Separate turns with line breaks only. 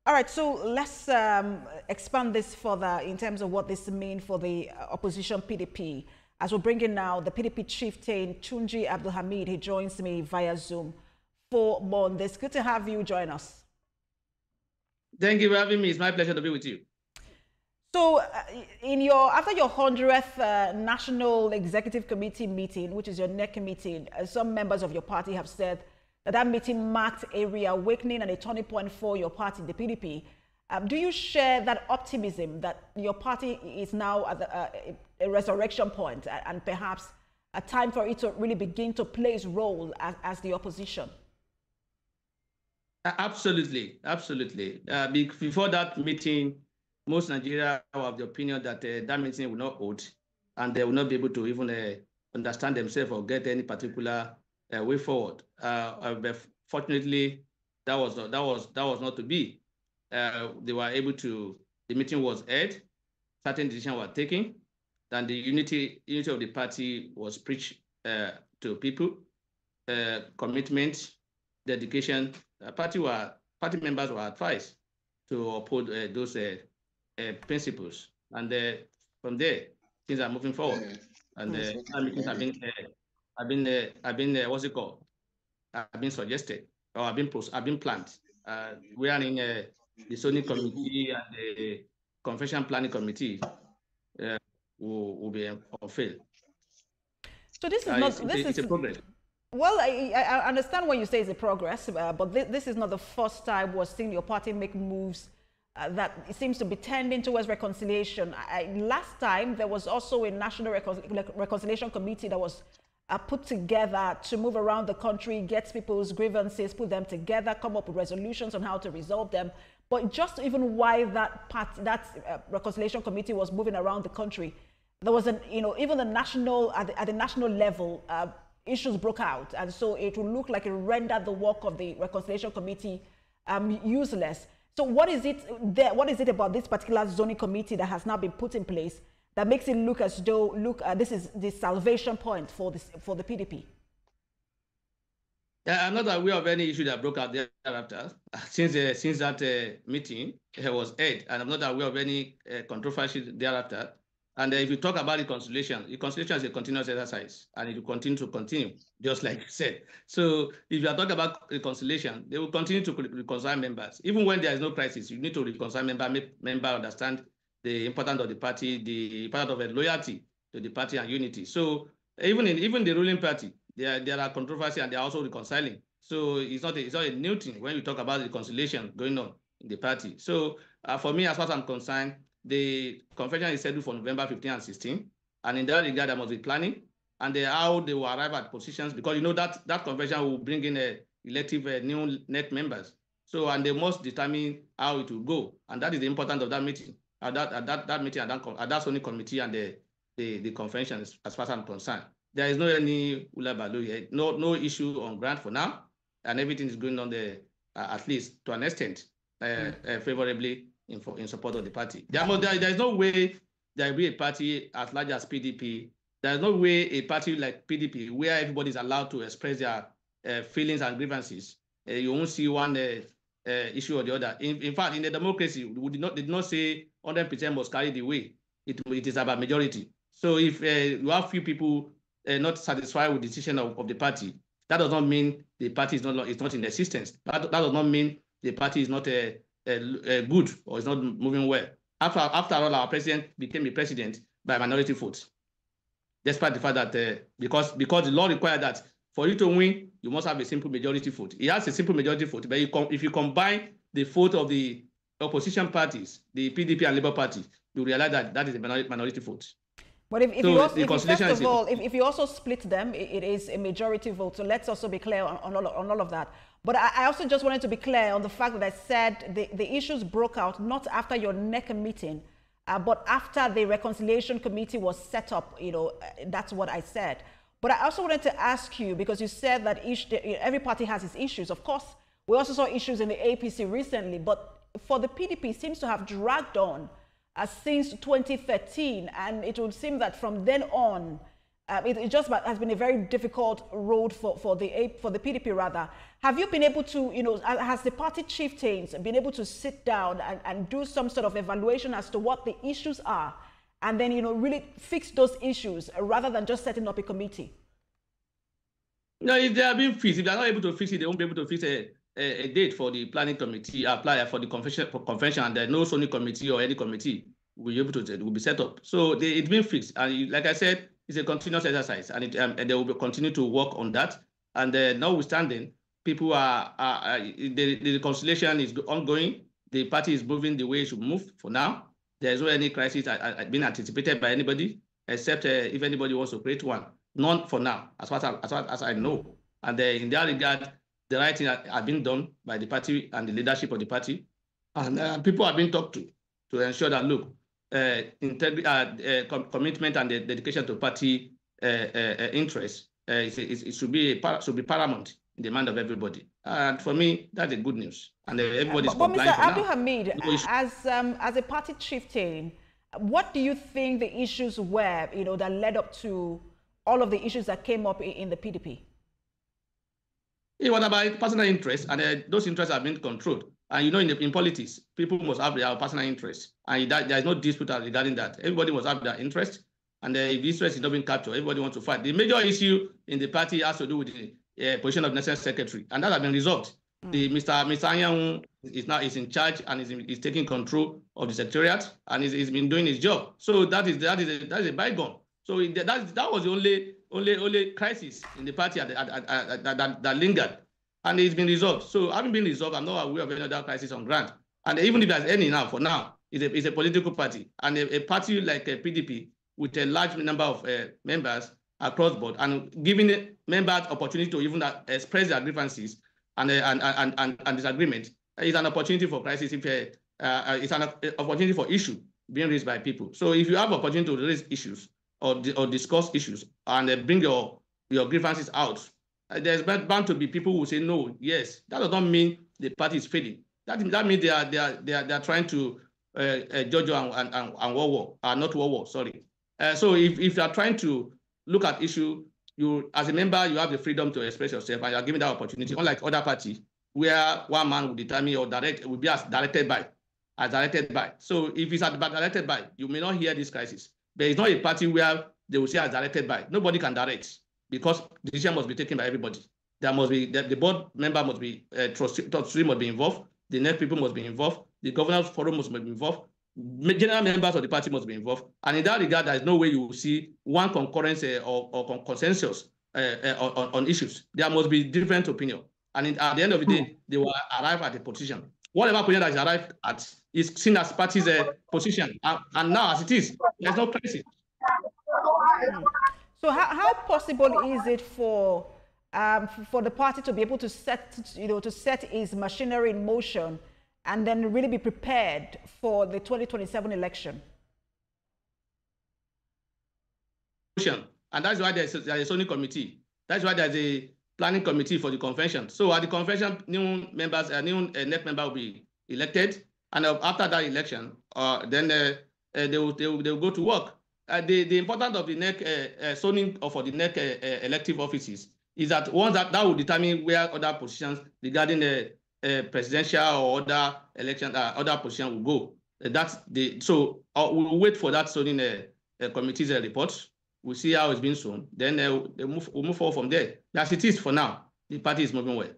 All right, so let's expand this further in terms of what this means for the opposition PDP. As we're bringing now the PDP chieftain, Tunji Abdulhamid, he joins me via Zoom for more on this. Good to have you join us.
Thank you for having me. It's my pleasure to be with you.
So, after your 100th National Executive Committee meeting, which is your NEC meeting, some members of your party have said that meeting marked a reawakening and a turning point for your party, the PDP. Do you share that optimism that your party is now at a resurrection point and perhaps a time for it to really begin to play its role as the opposition?
Absolutely, absolutely. Before that meeting, most Nigeria were of the opinion that that meeting will not hold, and they will not be able to even understand themselves or get any particular way forward. But fortunately, that was not to be. They were able to. The meeting was held. Certain decisions were taken. Then the unity of the party was preached to people. Commitment, dedication. Party members were advised to uphold those principles, and from there things are moving forward. And meetings have been what's it called? Have been suggested or have been planned. We are in the zoning committee and the convention planning committee will be fulfilled.
So this is it's a progress. Well, I understand when you say it's a progress, but this is not the first time we're seeing your party make moves that it seems to be tending towards reconciliation. Last time, there was also a National Reconciliation Committee that was put together to move around the country, get people's grievances, put them together, come up with resolutions on how to resolve them. But just even while that Reconciliation Committee was moving around the country, there was even the national, at the national level, issues broke out. And so it will look like it rendered the work of the Reconciliation Committee useless. So what is it about this particular zoning committee that has now been put in place that makes it look as though, this is the salvation point for the PDP?
Yeah, I'm not aware of any issue that broke out thereafter since that meeting was held, and I'm not aware of any controversy thereafter. And if you talk about reconciliation is a continuous exercise, and it will continue, just like you said. So if you are talking about reconciliation, they will continue to reconcile members. Even when there is no crisis, you need to reconcile member understand the importance of the party, the importance of a loyalty to the party and unity. So even the ruling party, there are controversy and they are also reconciling. So it's not a new thing when you talk about reconciliation going on in the party. So for me, as far as I'm concerned, the convention is scheduled for November 15 and 16, and in that regard, there must be planning and how they will arrive at positions, because that convention will bring in elective new net members. So, and they must determine how it will go, and that is the importance of that meeting, at that meeting, at that zoning committee and the convention, as far as I'm concerned. There is no any ulabalu yet, no issue on ground for now, and everything is going on there, at least to an extent, favorably in support of the party. There is no way there will be a party as large as PDP. There is no way a party like PDP, where everybody is allowed to express their feelings and grievances, you won't see one issue or the other. In fact, in a democracy, we did not say 100% must carry the way. It is about majority. So if you have few people not satisfied with the decision of the party, that does not mean the party is not in existence. That does not mean the party is not good or is not moving well. After all, our president became a president by minority votes, despite the fact that because the law requires that for you to win, you must have a simple majority vote. He has a simple majority vote, but if you combine the vote of the opposition parties, the PDP and Labour Party, you realize that is a minority vote.
But if you also split them, it is a majority vote. So let's also be clear on all of that. But I also just wanted to be clear on the fact that I said the issues broke out not after your NEC meeting, but after the Reconciliation Committee was set up. That's what I said. But I also wanted to ask you, because you said that every party has its issues. Of course, we also saw issues in the APC recently, but for the PDP, it seems to have dragged on since 2013, and it would seem that from then on, It just has been a very difficult road for the PDP rather. Have you been able to, has the party chieftains been able to sit down and do some sort of evaluation as to what the issues are, and then really fix those issues rather than just setting up a committee?
No, if they are being fixed, if they are not able to fix it, they won't be able to fix a date for the planning committee, apply for the convention, and there no zoning committee or any committee will be set up. So it's been fixed, and like I said, it's a continuous exercise, and they will continue to work on that. And notwithstanding, people the reconciliation is ongoing. The party is moving the way it should move for now. There's no any crisis being anticipated by anybody, except if anybody wants to create one. None for now, as far as I know. And in that regard, the right thing has been done by the party and the leadership of the party. And people have been talked to ensure that, look, commitment and the dedication to party interests it should be paramount in the mind of everybody. And for me, that's a good news. And everybody's complying
Mr. Abdul Hamid, as a party chieftain, what do you think the issues were, that led up to all of the issues that came up in the PDP?
It was about personal interests, and those interests have been controlled. And in politics, people must have their personal interests, and there is no dispute regarding that. Everybody must have their interest, and if the interest is not being captured, everybody wants to fight. The major issue in the party has to do with the position of national secretary, and that has been resolved. Mr. Anyanwu is in charge and is taking control of the secretariat, and he's been doing his job. So that is a bygone. So that was the only crisis in the party that lingered, and it's been resolved. So having been resolved, I'm not aware of any other crisis on ground. And even if there's any now, for now, it's a political party, and a party like a PDP with a large number of members across board, and giving members opportunity to even express their grievances and disagreement is an opportunity for crisis. It's an opportunity for issue being raised by people. So if you have opportunity to raise issues or discuss issues and bring your grievances out, there's bound to be people who say no, yes. That does not mean the party is failing. That means they are trying to judge and war, not war, sorry. So if you are trying to look at issue, you as a member, you have the freedom to express yourself, and you are given that opportunity, unlike other parties where one man will determine or will be as directed by. So if it's directed by, you may not hear this crisis. But it's not a party where they will say as directed by. Nobody can direct, because the decision must be taken by everybody. There must be the board member must be trustee must be involved. The net people must be involved. The governance forum must be involved. General members of the party must be involved. And in that regard, there is no way you will see one concurrence or consensus on issues. There must be different opinion. And at the end of the day, they will arrive at a position. Whatever position that is arrived at is seen as party's position. And now, as it is, there's no crisis.
So how possible is it for the party to be able to set its machinery in motion and then really be prepared for the 2027 election?
And that's why there's a zoning committee. That's why there's a planning committee for the convention. So at the convention, new NEC member will be elected, and after that election, then they will go to work. The importance of the NEC zoning or for the NEC elective offices is that once that will determine where other positions regarding the presidential or other election, other position will go. So we'll wait for that zoning committee's report. We'll see how it's been soon. Then we'll move forward from there. As it is for now, the party is moving well.